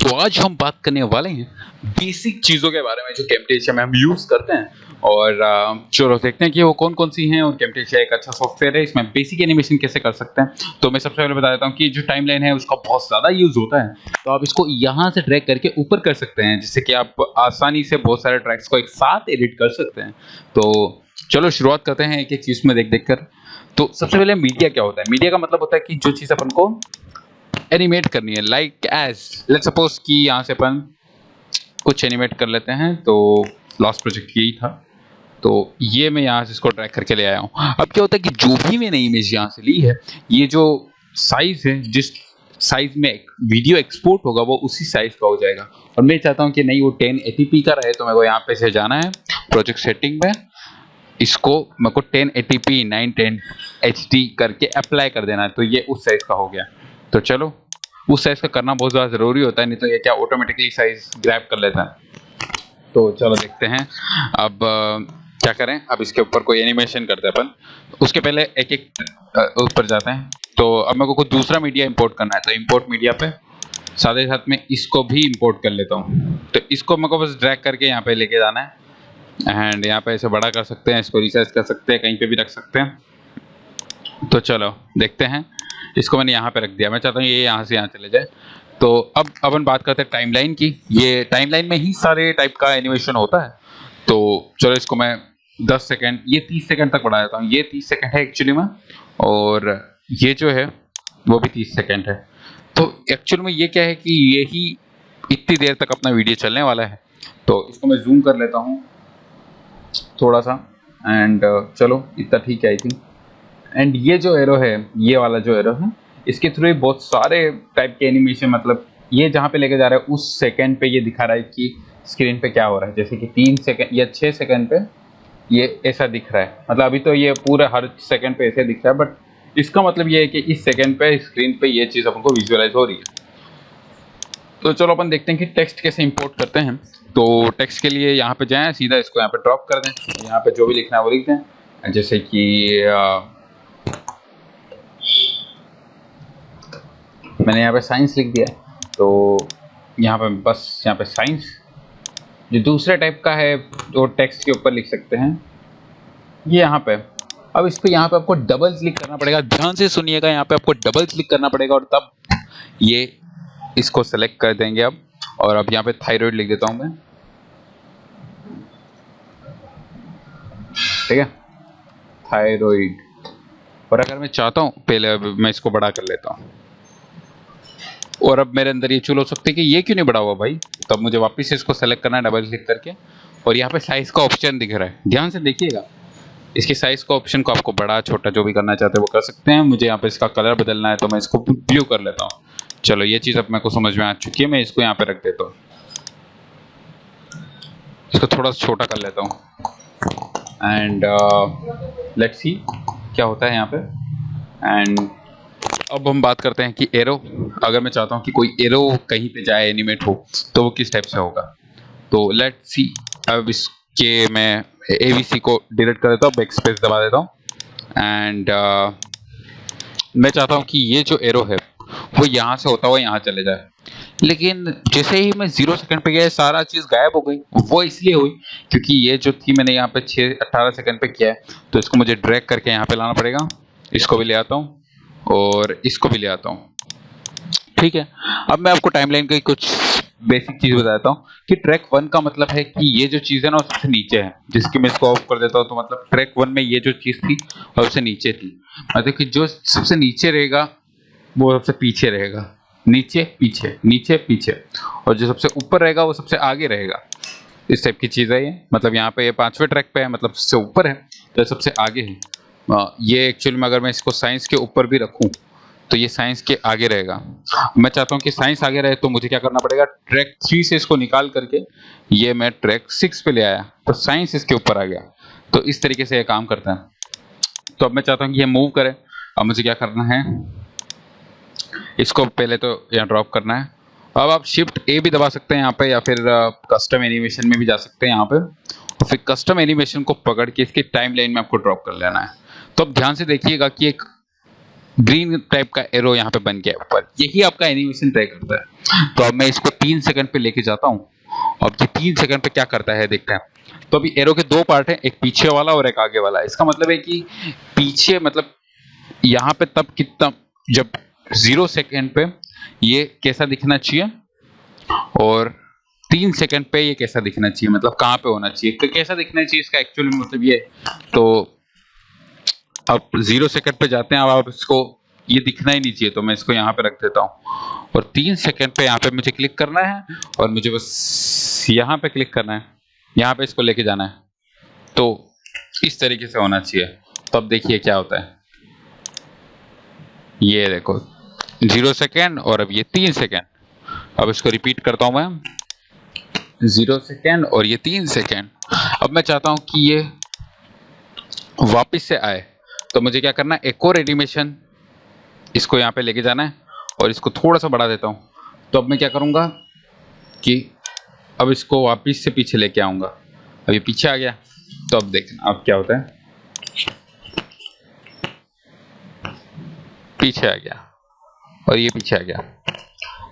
तो आज हम बात करने वाले हैं बेसिक चीज़ों के बारे में जो कैम्टेशिया में हम यूज़ करते हैं और चलो देखते हैं कि वो कौन-कौन सी हैं और कैम्टेशिया एक अच्छा सॉफ्टवेयर है, इसमें बेसिक एनिमेशन कैसे कर सकते हैं। तो मैं सबसे पहले बता देता हूँ कि जो टाइमलाइन है उसका बहुत ज़्यादा यूज़ होता है, तो आप इसको यहाँ से ड्रैग करके ऊपर कर सकते हैं, जिससे कि आप आसानी से बहुत सारे ट्रैक्स को एक साथ एडिट कर सकते हैं। तो चलो शुरुआत करते हैं एक-एक चीज़ में देख-देख कर। तो सबसे पहले मीडिया क्या होता है? मीडिया का मतलब होता है कि जो चीज़ अपन को एनिमेट करनी है, लाइक एज लेट्स सपोज कि यहाँ से अपन कुछ एनिमेट कर लेते हैं। तो लास्ट प्रोजेक्ट यही था, तो ये मैं यहाँ से इसको ड्रैग करके ले आया हूँ। अब क्या होता है कि जो भी मैंने इमेज यहाँ से ली है, ये जो साइज है, जिस साइज में वीडियो एक्सपोर्ट होगा वो उसी साइज का हो जाएगा। और मैं चाहता हूँ कि नहीं वो 1080p का रहे, तो मेरे को यहाँ पे से जाना है प्रोजेक्ट सेटिंग में, इसको मेरे को 1080p 910 HD करके अप्लाई कर देना है, तो ये उस साइज का हो गया। तो चलो उस साइज का करना बहुत ज़्यादा ज़रूरी होता है, नहीं तो ये क्या ऑटोमेटिकली साइज ग्रैब कर लेता है। तो चलो देखते हैं अब क्या करें। अब इसके ऊपर कोई एनिमेशन करते हैं अपन, उसके पहले एक एक ऊपर जाते हैं। तो अब मेरे को कोई दूसरा मीडिया इंपोर्ट करना है, तो इंपोर्ट मीडिया पे साथ ही साथ में इसको भी इंपोर्ट कर लेता हूँ। तो इसको मेरे को बस ड्रैग करके यहाँ पे लेके जाना है एंड यहाँ पे इसे बड़ा कर सकते हैं, इसको रिसाइज कर सकते हैं, कहीं पे भी रख सकते हैं। तो चलो देखते हैं, इसको मैंने यहाँ पे रख दिया, मैं चाहता हूँ ये यहाँ से यहाँ चले जाए। तो अब अपन बात करते हैं टाइमलाइन की। ये टाइमलाइन में ही सारे टाइप का एनिमेशन होता है। तो चलो इसको मैं 10 सेकंड, ये 30 सेकंड तक बढ़ा देता हूँ। ये 30 सेकंड है एक्चुअली में, और ये जो है वो भी 30 सेकंड है। तो एक्चुअल में ये क्या है कि यही इतनी देर तक अपना वीडियो चलने वाला है। तो इसको मैं जूम कर लेता हूँ थोड़ा सा एंड चलो इतना ठीक है आई थिंक। एंड ये जो एरो है, ये वाला जो एरो है, इसके थ्रू ही बहुत सारे टाइप के एनिमेशन, मतलब ये जहाँ पे लेके जा रहा है उस सेकंड पे ये दिखा रहा है कि स्क्रीन पे क्या हो रहा है। जैसे कि 3 सेकंड या 6 सेकंड पे ये ऐसा दिख रहा है, मतलब अभी तो ये पूरा हर सेकंड पे ऐसे दिख रहा है, बट इसका मतलब ये है कि इस सेकंड पे स्क्रीन पे ये चीज़ अपन को विजुअलाइज हो रही है। तो चलो अपन देखते हैं कि टेक्स्ट कैसे इंपोर्ट करते हैं। तो टेक्स्ट के लिए यहाँ पे जाएं, सीधा इसको यहाँ पे ड्रॉप कर दें, यहाँ पे जो भी लिखना है वो लिख दें। जैसे कि मैंने यहाँ पे साइंस लिख दिया है, तो यहाँ पे बस यहाँ पे साइंस। जो दूसरे टाइप का है वो टेक्स्ट के ऊपर लिख सकते हैं, ये यहाँ पे। अब इस पे यहाँ पे आपको डबल क्लिक करना पड़ेगा, ध्यान से सुनिएगा, यहाँ पे आपको डबल क्लिक करना पड़ेगा और तब ये इसको सेलेक्ट कर देंगे अब। और अब यहाँ पे थायराइड लिख देता हूँ मैं, ठीक है, थायराइड। और अगर मैं चाहता हूँ पहले, अब मैं इसको बड़ा कर लेता हूँ, और अब मेरे अंदर ये चूल हो सकते हैं कि ये क्यों नहीं बड़ा हुआ भाई। तब मुझे वापस से इसको सेलेक्ट करना है डबल क्लिक करके, और यहाँ पे साइज का ऑप्शन दिख रहा है, ध्यान से देखिएगा। इसकी साइज का ऑप्शन को आपको बड़ा छोटा जो भी करना चाहते हैं वो कर सकते हैं। मुझे यहाँ पे इसका कलर बदलना है, तो मैं इसको ब्लू कर लेता हूँ। चलो ये चीज़ अब मेरे को समझ में आ चुकी है, मैं इसको यहाँ पे रख देता हूँ, इसको थोड़ा सा छोटा कर लेता हूँ एंड लेट्स सी क्या होता है यहाँ पे। एंड अब हम बात करते हैं कि एरो, अगर मैं चाहता हूँ कि कोई एरो कहीं पे जाए एनिमेट हो, तो वो किस टाइप से होगा। तो लेट्स सी, अब इसके मैं ABC को डिलीट कर देता हूँ, बैक स्पेस दबा देता हूँ एंड मैं चाहता हूँ कि ये जो एरो है वो यहाँ से होता हुआ यहाँ चले जाए। लेकिन जैसे ही मैं 0 सेकंड पे गया, सारा चीज़ गायब हो गई। वो इसलिए हुई क्योंकि ये जो थी मैंने यहाँ पे 18 सेकंड पे किया है, तो इसको मुझे ड्रैग करके यहाँ पे लाना पड़ेगा। इसको भी ले आता हूँ और इसको भी ले आता हूँ, ठीक है। अब मैं आपको टाइमलाइन की कुछ बेसिक चीज़ बताता हूँ कि ट्रैक 1 का मतलब है कि ये जो चीज़ है ना वो सबसे नीचे है, जिसकी मैं इसको ऑफ कर देता हूँ। तो मतलब ट्रैक 1 में ये जो चीज़ थी वो सबसे नीचे थी, मतलब कि जो सबसे नीचे रहेगा वो सबसे पीछे रहेगा, नीचे पीछे नीचे पीछे, और जो सबसे ऊपर रहेगा वो सबसे आगे रहेगा। इस टाइप की चीज़ है ये, मतलब यहाँ पे ये 5वें ट्रैक पे है, मतलब सबसे ऊपर है तो सबसे आगे है। ये एक्चुअली में अगर मैं इसको साइंस के ऊपर भी रखूँ तो ये साइंस के आगे रहेगा। मैं चाहता हूँ कि साइंस आगे रहे, तो मुझे क्या करना पड़ेगा, ट्रैक 3 से इसको निकाल करके ये मैं ट्रैक 6 पे ले आया, तो साइंस इसके ऊपर आ गया। तो इस तरीके से ये काम करता है। तो अब मैं चाहता हूँ कि ये मूव करे। अब मुझे क्या करना है, इसको पहले तो यहाँ ड्रॉप करना है। अब आप शिफ्ट A भी दबा सकते हैं यहाँ पे, या फिर कस्टम एनिमेशन में भी जा सकते हैं यहाँ पे, और फिर कस्टम एनिमेशन को पकड़ के इसकी टाइमलाइन में आपको ड्रॉप कर लेना है। तो अब ध्यान से देखिएगा कि एक ग्रीन टाइप का एरो यहाँ पे बन गया ऊपर, यही आपका एनिमेशन तय करता है। तो अब मैं इसको 3 सेकंड पे लेके जाता हूँ। अब ये 3 सेकंड पे क्या करता है देखते हैं। तो अभी एरो के दो पार्ट हैं, एक पीछे वाला और एक आगे वाला। इसका मतलब है कि पीछे मतलब यहाँ पे तब कितना, जब 0 सेकंड पे ये कैसा दिखना चाहिए और 3 सेकंड पे ये कैसा दिखना चाहिए, मतलब कहाँ पे होना चाहिए, कैसा दिखना चाहिए इसका एक्चुअली मतलब ये। तो अब 0 सेकंड पे जाते हैं, अब आप इसको, ये दिखना ही नहीं चाहिए तो मैं इसको यहाँ पे रख देता हूँ और 3 सेकंड पे यहाँ पे मुझे क्लिक करना है और मुझे बस यहाँ पे क्लिक करना है, यहाँ पे इसको लेके जाना है। तो इस तरीके से होना चाहिए। तो अब देखिए क्या होता है, ये देखो 0 सेकंड और अब ये 3 सेकंड। अब इसको रिपीट करता हूँ मैं, 0 सेकंड और ये 3 सेकंड। अब मैं चाहता हूँ कि ये वापस से आए, तो मुझे क्या करना है, एक और एनिमेशन इसको यहाँ पे लेके जाना है और इसको थोड़ा सा बढ़ा देता हूँ। तो अब मैं क्या करूँगा कि अब इसको वापस से पीछे लेके आऊँगा। अब ये पीछे आ गया, तो अब देखना अब क्या होता है, पीछे आ गया और ये पीछे आ गया।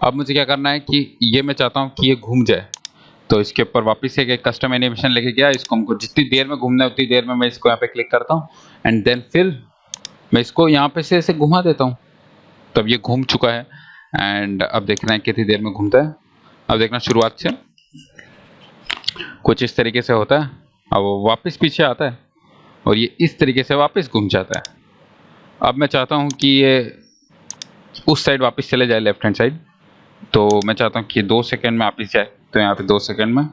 अब मुझे क्या करना है कि ये मैं चाहता हूँ कि ये घूम जाए, तो इसके ऊपर वापस से एक कस्टम एनिमेशन लेके गया। इसको हमको जितनी देर में घूमना है उतनी देर में मैं इसको यहाँ पे क्लिक करता हूँ एंड देन फिर मैं इसको यहाँ पे से ऐसे घुमा देता हूँ। तब ये घूम चुका है एंड अब देखना है कितनी देर में घूमता है। अब देखना शुरुआत से कुछ इस तरीके से होता है, अब वो वापस पीछे आता है और ये इस तरीके से वापस घूम जाता है। अब मैं चाहता हूँ कि ये उस साइड वापस चले जाए, लेफ्ट हैंड साइड। तो मैं चाहता हूँ कि 2 सेकंड में वापस जाए, तो यहाँ पे 2 सेकंड में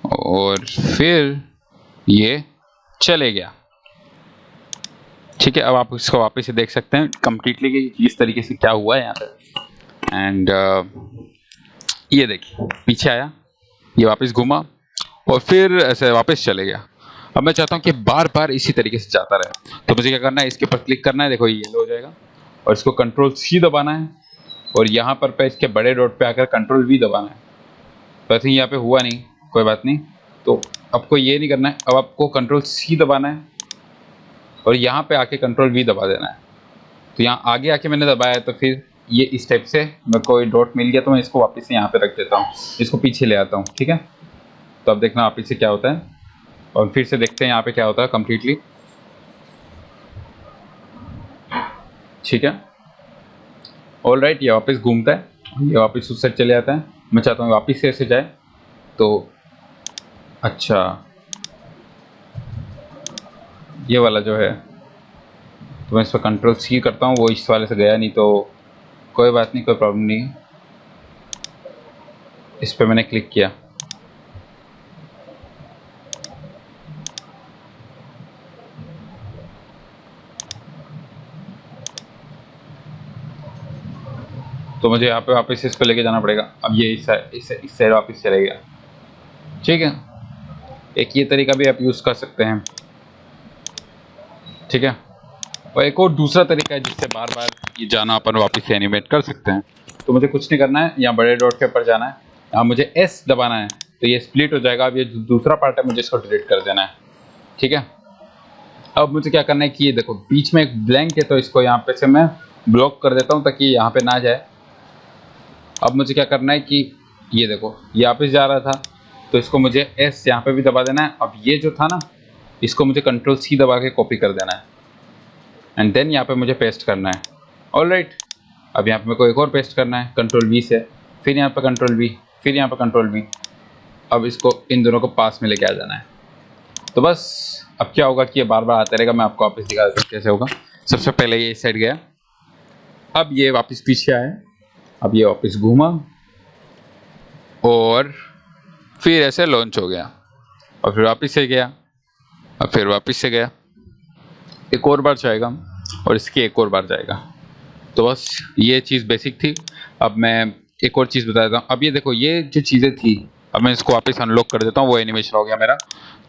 और फिर ये चले गया। ठीक है, अब आप इसको वापस से देख सकते हैं कंप्लीटली कि इस तरीके से क्या हुआ है यहाँ पे। एंड ये देखिए पीछे आया, ये वापस घूमा और फिर ऐसे वापस चले गया। अब मैं चाहता हूँ कि बार बार इसी तरीके से जाता रहे, तो मुझे क्या करना है, इसके ऊपर क्लिक करना है, देखो ये येलो हो जाएगा और इसको कंट्रोल C दबाना है और यहाँ पर पे इसके बड़े डॉट पे आकर कंट्रोल V दबाना है। तो आई थिंक यहाँ पे हुआ नहीं, कोई बात नहीं। तो आपको ये नहीं करना है, अब आपको कंट्रोल C दबाना है और यहाँ पे आके कंट्रोल V दबा देना है। तो यहाँ आगे आके मैंने दबाया तो फिर ये इस टाइप से मेरे को डॉट मिल गया, तो मैं इसको वापस से यहाँ पे रख देता हूँ, इसको पीछे ले आता हूँ। ठीक है, तो अब देखना वापस से क्या होता है और फिर से देखते हैं यहाँ पे क्या होता है कम्प्लीटली। ठीक है, ऑल राइट, ये वापस घूमता है, ये वापस उस साइड चले जाता है। मैं चाहता हूँ वापस से ऐसे जाए, तो अच्छा ये वाला जो है, तो मैं इस पर कंट्रोल C करता हूँ, वो इस वाले से गया नहीं, तो कोई बात नहीं, कोई प्रॉब्लम नहीं। इस पर मैंने क्लिक किया, तो मुझे यहाँ पे वापस इसको लेके जाना पड़ेगा। अब ये इस साइड वापस चले गया। ठीक है, एक ये तरीका भी आप यूज़ कर सकते हैं। ठीक है, और एक और दूसरा तरीका है जिससे बार बार ये जाना अपन वापस से एनिमेट कर सकते हैं। तो मुझे कुछ नहीं करना है, यहाँ बड़े डॉट के ऊपर जाना है, यहाँ मुझे S दबाना है, तो ये स्प्लिट हो जाएगा। अब ये दूसरा पार्ट है, मुझे इसको डिलीट कर देना है। ठीक है, अब मुझे क्या करना है कि ये देखो बीच में एक ब्लैंक है, तो इसको यहाँ पे से मैं ब्लॉक कर देता हूँ ताकि यहाँ पे ना जाए। अब मुझे क्या करना है कि ये देखो ये वापस जा रहा था, तो इसको मुझे S यहाँ पे भी दबा देना है। अब ये जो था ना, इसको मुझे कंट्रोल C दबा के कॉपी कर देना है एंड देन यहाँ पे मुझे पेस्ट करना है। ऑल राइट, अब यहाँ पे मेरे को एक और पेस्ट करना है कंट्रोल V से, फिर यहाँ पे कंट्रोल V, फिर यहाँ पे कंट्रोल V। अब इसको इन दोनों को पास में लेके आ जाना है। तो बस अब क्या होगा कि ये बार बार आता रहेगा। मैं आपको वापस दिखा देता हूँ कैसे होगा। सबसे पहले ये इस साइड गया, अब ये वापस पीछे आया, अब ये वापस घूमा और फिर ऐसे लॉन्च हो गया और फिर वापस से गया और फिर वापस से गया, एक और बार जाएगा और इसकी एक और बार जाएगा। तो बस ये चीज़ बेसिक थी। अब मैं एक और चीज़ बता देता हूँ। अब ये देखो ये जो चीज़ें थी, अब मैं इसको वापस अनलॉक कर देता हूँ, वो एनिमेशन हो गया मेरा,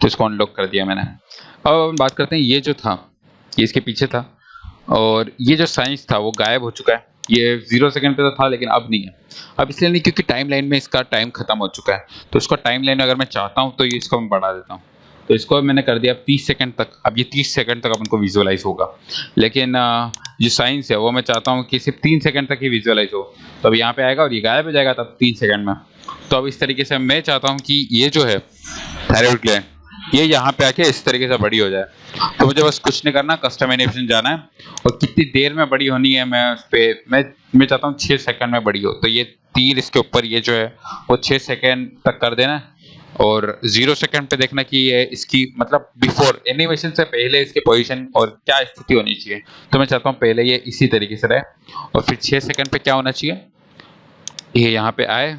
तो इसको अनलॉक कर दिया मैंने। अब हम बात करते हैं, ये जो था ये इसके पीछे था और ये जो साइंस था वो गायब हो चुका है। ये 0 सेकंड पे तो था लेकिन अब नहीं है। अब इसलिए नहीं क्योंकि टाइम लाइन में इसका टाइम खत्म हो चुका है, तो इसका टाइम लाइन अगर मैं चाहता हूँ तो ये इसको मैं बढ़ा देता हूँ। तो इसको मैंने कर दिया 30 सेकंड तक। अब ये 30 सेकंड तक अपन को विजुअलाइज होगा, लेकिन जो साइंस है वो मैं चाहता हूँ कि सिर्फ 3 सेकंड तक ही विजुअलाइज हो। तो अब यहाँ पे आएगा और ये गायब हो जाएगा तब 3 सेकंड में। तो अब इस तरीके से मैं चाहता हूँ कि ये जो है थायराइड ग्लैंड, ये यहाँ पे आके इस तरीके से बड़ी हो जाए। तो मुझे बस कुछ नहीं करना, कस्टम एनिमेशन जाना है और कितनी देर में बड़ी होनी है मैं उस पे मैं चाहता हूँ 6 सेकंड में बड़ी हो। तो ये तीर इसके ऊपर ये जो है वो 6 सेकंड तक कर देना और 0 सेकंड पे देखना कि ये इसकी मतलब बिफोर एनिमेशन से पहले इसकी पोजीशन और क्या स्थिति होनी चाहिए। तो मैं चाहता हूँ पहले ये इसी तरीके से रहे और फिर 6 सेकंड पे क्या होना चाहिए, ये यहाँ पे आए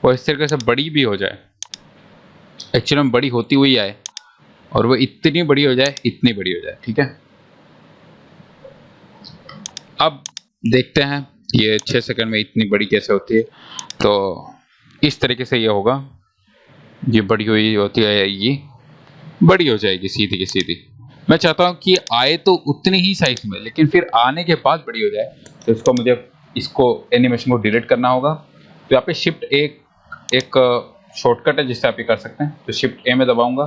और इस तरीके से बड़ी भी हो जाए, एक्चुअली में बड़ी होती हुई आए और वो इतनी बड़ी हो जाए, इतनी बड़ी हो जाए। ठीक है, अब देखते हैं ये 6 सेकंड में इतनी बड़ी कैसे होती है। तो इस तरीके से ये होगा, ये बड़ी हुई होती है, ये बड़ी हो जाएगी सीधी की सीधी। मैं चाहता हूँ कि आए तो उतनी ही साइज में, लेकिन फिर आने के बाद बड़ी हो जाए। तो इसको मुझे इसको एनिमेशन को डिलीट करना होगा। तो यहाँ पे शिफ्ट एक शॉर्टकट है जिससे आप ये कर सकते हैं। तो शिफ्ट ए में दबाऊंगा,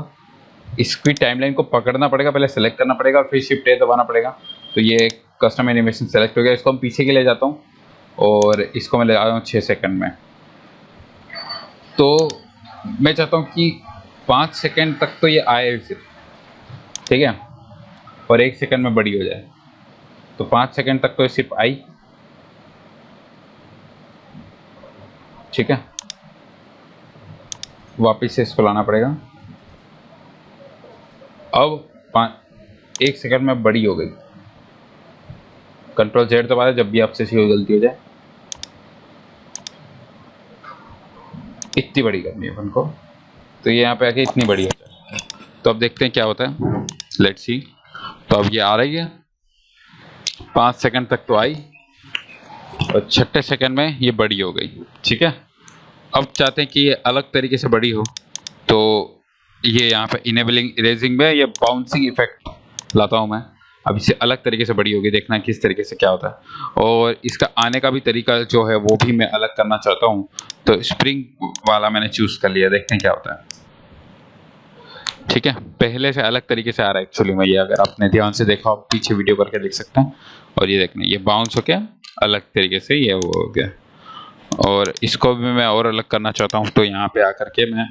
इसकी टाइमलाइन को पकड़ना पड़ेगा, पहले सेलेक्ट करना पड़ेगा और फिर शिफ्ट ए दबाना पड़ेगा। तो ये कस्टम एनिमेशन सेलेक्ट हो गया। इसको हम पीछे के ले जाता हूँ और इसको मैं ले आता हूँ 6 सेकंड में। तो मैं चाहता हूँ कि 5 सेकंड तक तो ये आए सिर्फ, ठीक है, और 1 सेकंड में बड़ी हो जाए। तो 5 सेकंड तक तो ये सिर्फ आई, ठीक है। वापस से इसको लाना पड़ेगा। अब 1 सेकंड में बड़ी हो गई। कंट्रोल Z दबा दे जब भी आपसे कोई गलती हो जाए। इतनी बड़ी करनी है अपन को, तो ये यहाँ पे आके इतनी बड़ी हो जाए। तो अब देखते हैं क्या होता है, लेट्स सी। तो अब ये आ रही है, 5 सेकंड तक तो आई और 6ठे सेकंड में ये बड़ी हो गई, ठीक है। अब चाहते हैं कि ये अलग तरीके से बड़ी हो, तो ये यहाँ पे इनेबलिंग इरेजिंग में ये बाउंसिंग इफेक्ट लाता हूँ मैं। अब इसे अलग तरीके से बड़ी होगी, देखना किस तरीके से क्या होता है। और इसका आने का भी तरीका जो है वो भी मैं अलग करना चाहता हूँ। तो स्प्रिंग वाला मैंने चूज कर लिया, देखते हैं क्या होता है। ठीक है, पहले से अलग तरीके से आ रहा है एक्चुअली में। ये अगर आपने ध्यान से देखा, आप पीछे वीडियो करके देख सकते हैं। और ये देखना, ये बाउंस हो गया अलग तरीके से, ये वो हो गया। और इसको भी मैं और अलग करना चाहता हूँ, तो यहाँ पे आकर के मैं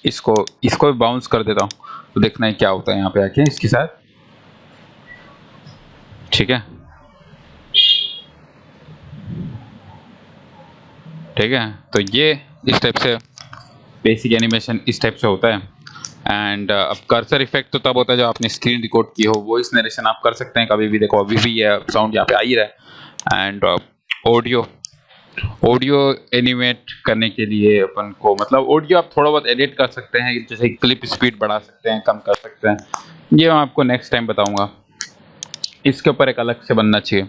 इसको भी बाउंस कर देता हूँ। तो देखना है क्या होता है यहाँ पे आके इसके साथ, ठीक है। ठीक है, तो ये इस टाइप से बेसिक एनिमेशन इस टाइप से होता है। एंड अब कर्सर इफेक्ट तो तब होता है जब आपने स्क्रीन रिकॉर्ड की हो। वॉइस नरेशन आप कर सकते हैं कभी भी, देखो अभी भी ये साउंड यहाँ पे आ ही रहा है। एंड ऑडियो एनिमेट करने के लिए अपन को मतलब ऑडियो आप थोड़ा बहुत एडिट कर सकते हैं, जैसे क्लिप स्पीड बढ़ा सकते हैं, कम कर सकते हैं। ये मैं आपको नेक्स्ट टाइम बताऊंगा। इसके ऊपर एक अलग से बनना चाहिए,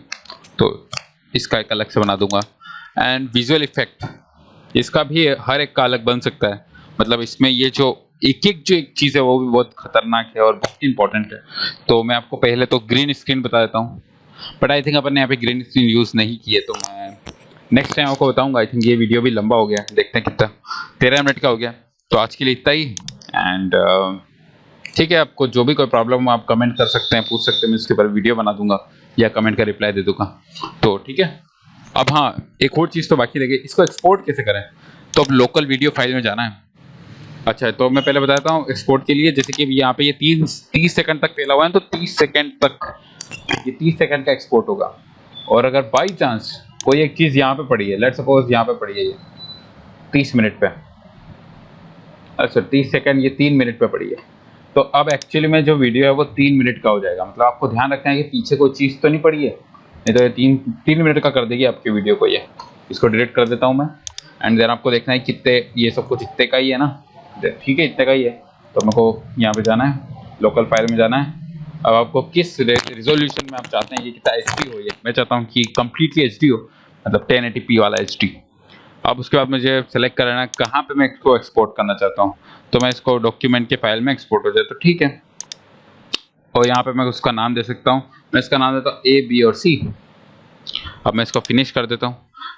तो इसका एक अलग से बना दूंगा। एंड विजुअल इफेक्ट, इसका भी हर एक का अलग बन सकता है। मतलब इसमें ये जो एक चीज़ है वो भी बहुत खतरनाक है और बहुत इंपॉर्टेंट है। तो मैं आपको पहले तो ग्रीन स्क्रीन बता देता हूँ, बट आई थिंक अपन ने यहाँ पे ग्रीन स्क्रीन यूज़ नहीं की है, तो मैं नेक्स्ट टाइम आपको बताऊंगा। आई थिंक ये वीडियो भी लंबा हो गया, देखते हैं कितना, 13 मिनट का हो गया। तो आज के लिए इतना ही। एंड ठीक है, आपको जो भी कोई प्रॉब्लम हो आप कमेंट कर सकते हैं, पूछ सकते हैं, मैं इसके ऊपर वीडियो बना दूंगा या कमेंट का रिप्लाई दे दूंगा। तो ठीक है। अब हाँ, एक और चीज़ तो बाकी रह गई, इसको एक्सपोर्ट कैसे करें। तो अब लोकल वीडियो फाइल में जाना है। अच्छा, तो मैं पहले बताता हूँ एक्सपोर्ट के लिए। जैसे कि यहाँ पे ये 30 सेकंड तक फैला हुआ है, तो 30 सेकंड तक ये 30 सेकंड का एक्सपोर्ट होगा। और अगर बाई चांस कोई एक चीज़ यहाँ पे पड़ी है, लेट्स सपोज यहाँ पे पड़ी है ये 30 मिनट पे, अच्छा 30 सेकंड ये 3 मिनट पे पड़ी है, तो अब एक्चुअली में जो वीडियो है वो 3 मिनट का हो जाएगा। मतलब आपको ध्यान रखना है कि पीछे कोई चीज़ तो नहीं पड़ी है, नहीं तो ये 3 मिनट का कर देगी आपकी वीडियो को। ये इसको डिलीट कर देता हूँ मैं। एंड देन आपको देखना है कितने, ये सब कुछ इतने का ही है ना, ठीक है इतने का ही है। तो मेरे को यहाँ पे जाना है, लोकल फाइल में जाना है। अब आपको किस रिजोल्यूशन में आप चाहते हैं, ये कितना HD हो। ये मैं चाहता हूँ कि कम्प्लीटली HD हो, मतलब 1080p वाला HD। अब उसके बाद मुझे सेलेक्ट करना है कहाँ पे मैं इसको एक्सपोर्ट करना चाहता हूँ। तो मैं इसको डॉक्यूमेंट के फाइल में एक्सपोर्ट हो जाए तो ठीक है। और यहाँ पे मैं उसका नाम दे सकता हूँ, मैं इसका नाम देता हूँ A, B और C। अब मैं इसको फिनिश कर देता हूँ।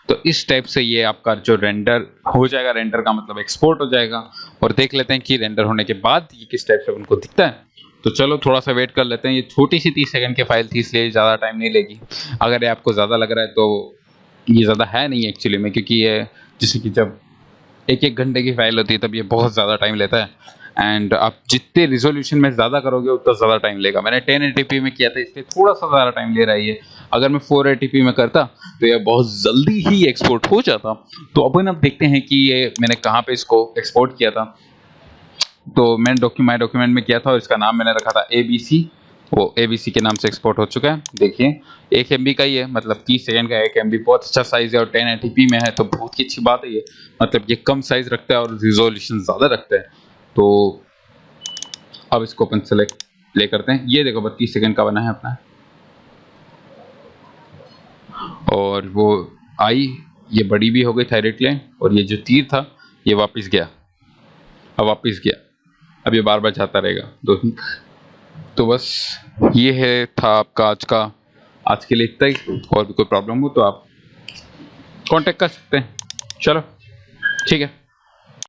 तो इस टाइप से ये आपका जो रेंडर हो जाएगा, रेंडर का मतलब एक्सपोर्ट हो जाएगा। और देख लेते हैं कि रेंडर होने के बाद ये किस टाइप से उनको दिखता है। तो चलो थोड़ा सा वेट कर लेते हैं। ये छोटी सी 30 सेकंड की फाइल थी, इसलिए ज़्यादा टाइम नहीं लेगी। अगर ये आपको ज़्यादा लग रहा है तो ये ज़्यादा है नहीं एक्चुअली में, क्योंकि ये जैसे कि जब एक एक घंटे की फाइल होती है तब ये बहुत ज़्यादा टाइम लेता है। एंड आप जितने रिजोल्यूशन में ज़्यादा करोगे उतना ज़्यादा टाइम लेगा। मैंने 1080p में किया था, इसलिए थोड़ा सा ज़्यादा टाइम ले रहा है ये। अगर मैं 480p में करता तो ये बहुत जल्दी ही एक्सपोर्ट हो जाता। तो अपन अब देखते हैं कि ये मैंने कहाँ पे इसको एक्सपोर्ट किया था। तो मैंने माई डॉक्यूमेंट में किया था और इसका नाम मैंने रखा था ABC। वो ABC के नाम से एक्सपोर्ट हो चुका है। देखिए 1 MB का ही है, मतलब 30 सेकंड का 1 MB बहुत अच्छा साइज है और 1080p में है, तो बहुत ही अच्छी बात है ये। मतलब ये कम साइज रखता है और रिजोल्यूशन ज़्यादा रखता है। तो अब इसको अपन सेलेक्ट प्ले करते हैं। ये देखो 32 सेकंड का बना है अपना, और वो आई, ये बड़ी भी हो गई थायराइड ग्लैंड, और ये जो तीर था ये वापस गया। अब वापस गया, अब ये बार बार जाता रहेगा। तो बस ये है था आपका आज के लिए इतना ही। और भी कोई प्रॉब्लम हो तो आप कांटेक्ट कर सकते हैं। चलो ठीक है।